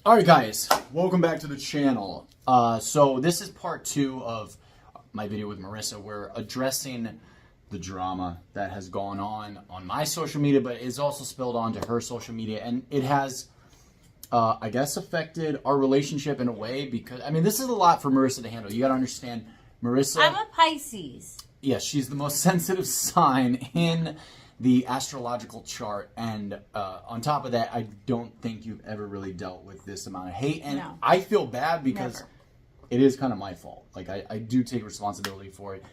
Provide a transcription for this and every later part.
Alright guys, welcome back to the channel. So this is part 2 of my video with Marissa. We're addressing the drama that has gone on my social media, but is also spilled onto her social media, and it has I guess affected our relationship in a way, because I mean this is a lot for Marissa to handle. You gotta understand, Marissa, I'm a Pisces. Yes, she's the most sensitive sign in the astrological chart, and on top of that, I don't think you've ever really dealt with this amount of hate, and No. I feel bad because Never. it is kind of my fault. Like, I do take responsibility for it.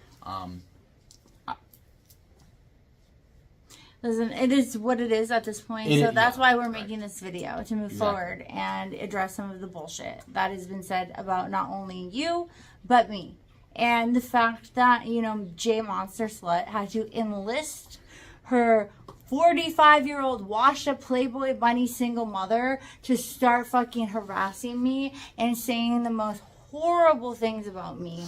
Listen, it is what it is at this point, so that's why we're making this video, to move forward and address some of the bullshit that has been said about not only you, but me. And the fact that, you know, J Monster Slut had to enlist her 45-year-old washed-up Playboy bunny single mother to start fucking harassing me and saying the most horrible things about me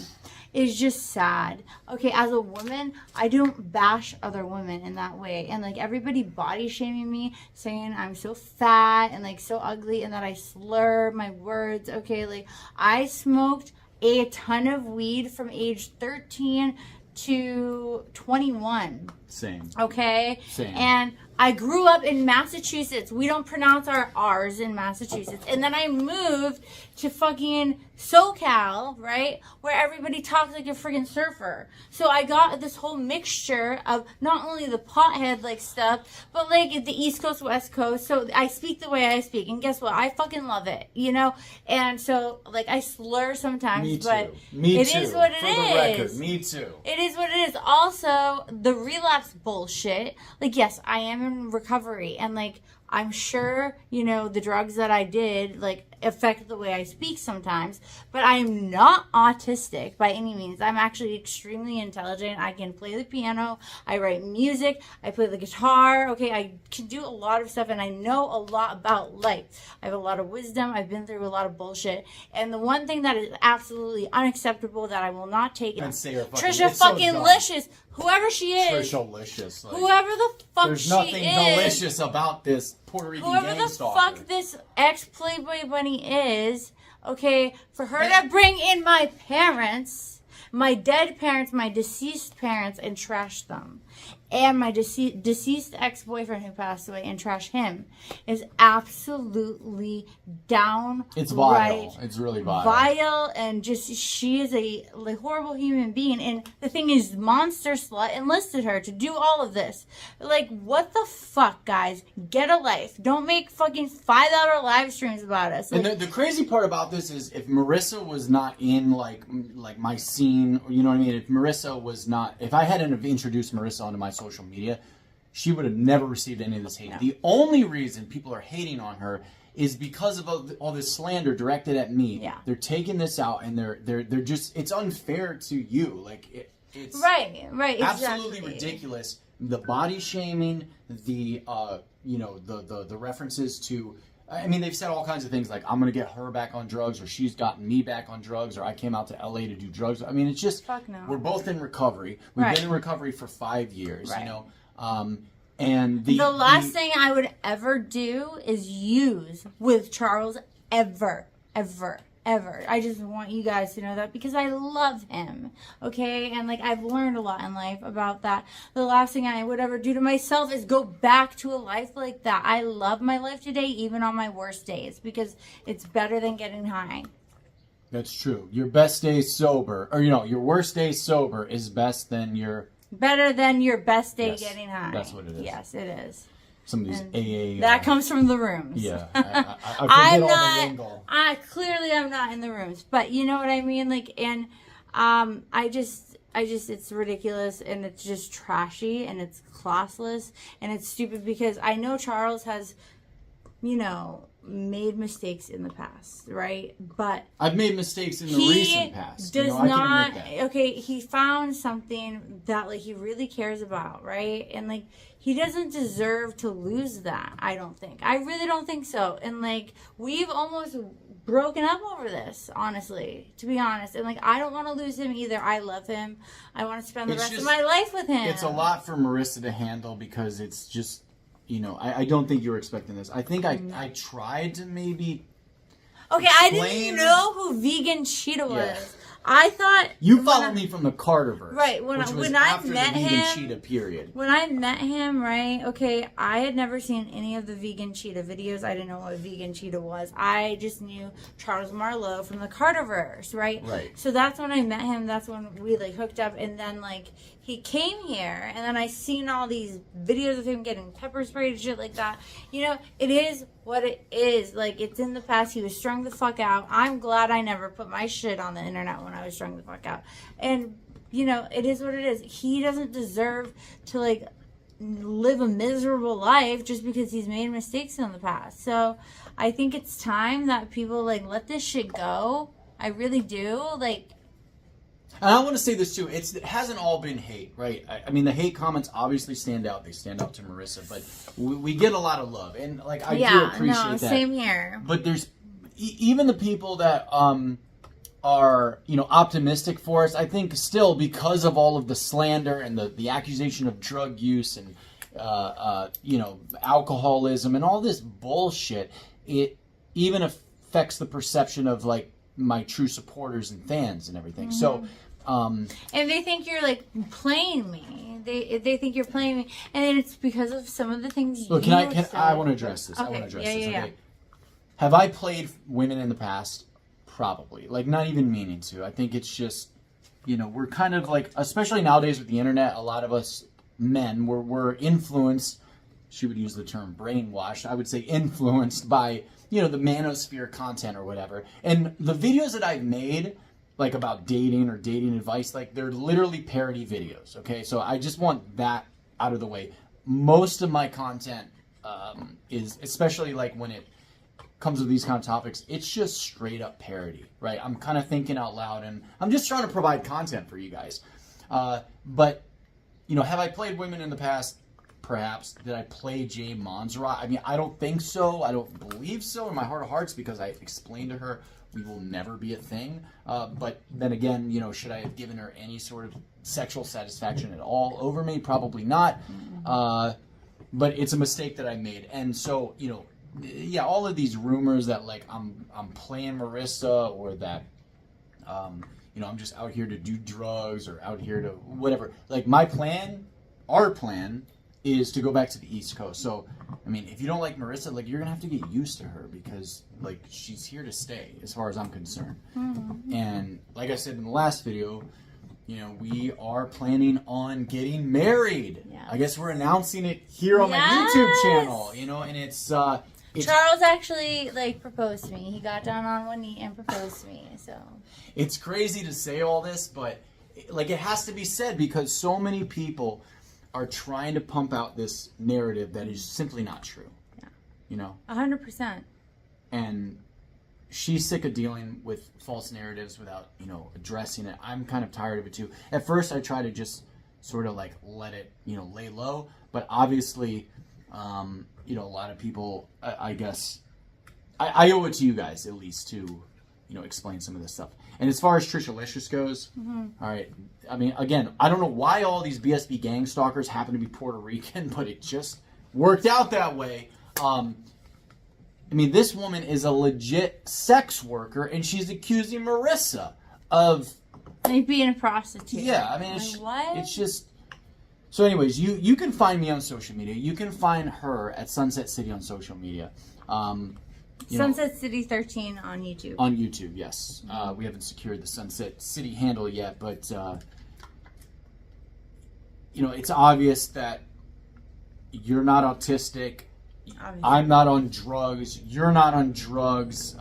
is just sad. Okay, as a woman, I don't bash other women in that way. And like everybody body shaming me, saying I'm so fat and like so ugly and that I slur my words. Okay, like I smoked a ton of weed from age 13 to 21. Same. Okay? Same. And I grew up in Massachusetts. We don't pronounce our R's in Massachusetts. And then I moved to fucking SoCal, right? Where everybody talks like a freaking surfer. So I got this whole mixture of not only the pothead like stuff, but like the East Coast, West Coast. So I speak the way I speak. And guess what? I fucking love it, you know? And so like I slur sometimes, Me too. but Me it too. is what it For is. the record, me too. It is what it is. Also, the relapse bullshit. Like, yes, I am in recovery, and like I'm sure, you know, the drugs that I did like affect the way I speak sometimes, but I'm not autistic by any means. I'm actually extremely intelligent. I can play the piano, I write music, I play the guitar. Okay, I can do a lot of stuff, and I know a lot about life. I have a lot of wisdom. I've been through a lot of bullshit, and the one thing that is absolutely unacceptable that I will not take is Trisha fucking Licious, whoever she is. Trisha Licious. Like, whoever the fuck there's she nothing is. delicious about this Puerto Rican Whoever gang the stalker. fuck this ex-Playboy bunny is, okay, for her to bring in my parents, my dead parents, my deceased parents, and trash them, and my deceased ex-boyfriend who passed away, and trash him, is absolutely downright. It's vile. It's really vile. Vile, and just, she is a like horrible human being. And the thing is, Monster Slut enlisted her to do all of this. Like, what the fuck, guys? Get a life. Don't make fucking 5-hour live streams about us. Like, and the crazy part about this is, if Marissa was not in like my scene, you know what I mean? If Marissa was not, if I hadn't introduced Marissa onto my social media, she would have never received any of this hate. No. The only reason people are hating on her is because of all this slander directed at me. Yeah. They're taking this out, and they're just, it's unfair to you. Like it's right, absolutely exactly. ridiculous. The body shaming, the you know, the references to, I mean, they've said all kinds of things like, I'm going to get her back on drugs, or she's gotten me back on drugs, or I came out to LA to do drugs. I mean, it's just, fuck no. We're both in recovery. We've been in recovery for 5 years, right. you know. And the last thing I would ever do is use with Charles ever. I just want you guys to know that, because I love him, okay? And like, I've learned a lot in life about that. The last thing I would ever do to myself is go back to a life like that. I love my life today, even on my worst days, because it's better than getting high. That's true. Your best day sober, or you know, your worst day sober is better than your best day getting high. That's what it is. Yes, it is. Some of these AA. That comes from the rooms. Yeah, I forget all the lingo. Clearly I'm not in the rooms, but you know what I mean. Like, and I just, it's ridiculous, and it's just trashy, and it's classless, and it's stupid, because I know Charles has, you know, made mistakes in the past, right? But I've made mistakes in the recent past. Does you know, I not. can admit that. Okay, he found something that like he really cares about, right? And like, he doesn't deserve to lose that. I don't think. I really don't think so. And like, we've almost broken up over this, honestly, to be honest. And like, I don't want to lose him either. I love him. I want to spend the rest of my life with him. It's a lot for Marissa to handle, because it's just, you know, I don't think you were expecting this. I think I tried to maybe Okay, I didn't know who Vegan Cheetah was. Yeah. I thought you followed me from the Carterverse, right? When I met the him, Vegan Cheetah period. When I met him, right? Okay, I had never seen any of the Vegan Cheetah videos. I didn't know what Vegan Cheetah was. I just knew Charles Marlowe from the Carterverse, right? Right. So that's when I met him. That's when we like hooked up, and then like he came here, and then I seen all these videos of him getting pepper sprayed and shit like that. You know, it is what it is. Like, it's in the past. He was strung the fuck out. I'm glad I never put my shit on the internet when I was strung the fuck out. And, you know, it is what it is. He doesn't deserve to, like, live a miserable life just because he's made mistakes in the past. So I think it's time that people, like, let this shit go. I really do. Like, and I want to say this too. It hasn't all been hate, right? I mean, the hate comments obviously stand out. They stand out to Marissa, but we get a lot of love, and like I do appreciate that. Same here. But there's even the people that are, you know, optimistic for us. I think still, because of all of the slander and the accusation of drug use and you know, alcoholism and all this bullshit, it even affects the perception of like my true supporters and fans and everything. Mm-hmm. So and they think you're like playing me. They think you're playing me, and it's because of some of the things. Look, I want to address this. Okay. I want to address this. Okay. Have I played women in the past? Probably. Like, not even meaning to. I think it's just, you know, we're kind of like, especially nowadays with the internet, a lot of us men we're influenced. She would use the term brainwashed. I would say influenced by, you know, the manosphere content or whatever. And the videos that I've made, like about dating or dating advice, like they're literally parody videos, okay? So I just want that out of the way. Most of my content is, especially like when it comes with these kind of topics, it's just straight up parody, right? I'm kind of thinking out loud, and I'm just trying to provide content for you guys. But, you know, have I played women in the past? Perhaps. Did I play Jay Montserrat? I mean, I don't think so. I don't believe so in my heart of hearts, because I explained to her we will never be a thing. But then again, you know, should I have given her any sort of sexual satisfaction at all over me? Probably not. But it's a mistake that I made. And so, you know, yeah, all of these rumors that like I'm playing Marissa, or that you know, I'm just out here to do drugs or out here to whatever. Like, my plan, our plan, is to go back to the East Coast. So, I mean, if you don't like Marissa, like, you're gonna have to get used to her, because like she's here to stay, as far as I'm concerned. Mm-hmm. And like I said in the last video, you know, we are planning on getting married. Yeah. I guess we're announcing it here on my YouTube channel. You know, and it's Charles actually like proposed to me. He got down on one knee and proposed to me. So it's crazy to say all this, but like, it has to be said, because so many people are trying to pump out this narrative that is simply not true. Yeah. You know? 100%. And she's sick of dealing with false narratives without, you know, addressing it. I'm kind of tired of it too. At first, I try to just sort of like let it, you know, lay low. But obviously, you know, a lot of people, I guess, I owe it to you guys at least to, you know, explain some of this stuff. And as far as Trishalicious goes, all right, I mean, again, I don't know why all these BSB gang stalkers happen to be Puerto Rican, but it just worked out that way. I mean, this woman is a legit sex worker, and she's accusing Marissa of like being a prostitute. Yeah, I mean, what? It's just. So, anyways, you can find me on social media. You can find her at Sunset City on social media. Sunset City 13 on YouTube. On YouTube, yes. We haven't secured the Sunset City handle yet, but you know, it's obvious that you're not autistic. Obviously. I'm not on drugs. You're not on drugs.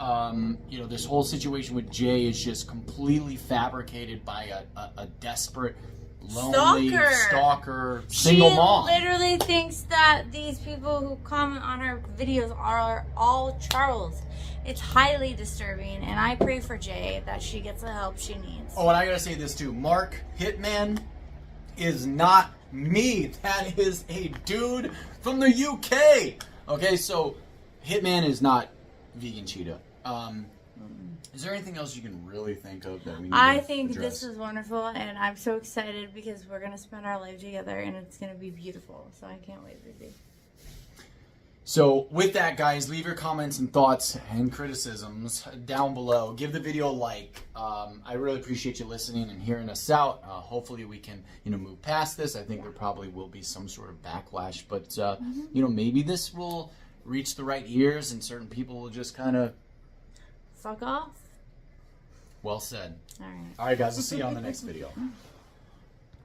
You know, this whole situation with Jay is just completely fabricated by a desperate, lonely stalker single mom. She literally thinks that these people who comment on her videos are all Charles. It's highly disturbing, and I pray for Jay that she gets the help she needs. Oh, and I gotta say this too. Mark Hitman is not me. That is a dude from the UK. Okay, so Hitman is not Vegan Cheetah. Is there anything else you can really think of that we need I to think address? This is wonderful, and I'm so excited because we're going to spend our life together, and it's going to be beautiful. So I can't wait, baby. So with that, guys, leave your comments and thoughts and criticisms down below. Give the video a like. I really appreciate you listening and hearing us out. Hopefully we can, move past this. I think there probably will be some sort of backlash, but maybe this will reach the right ears and certain people will just kind of fuck off. Well said. All right. All right, guys. We'll see you on the next video.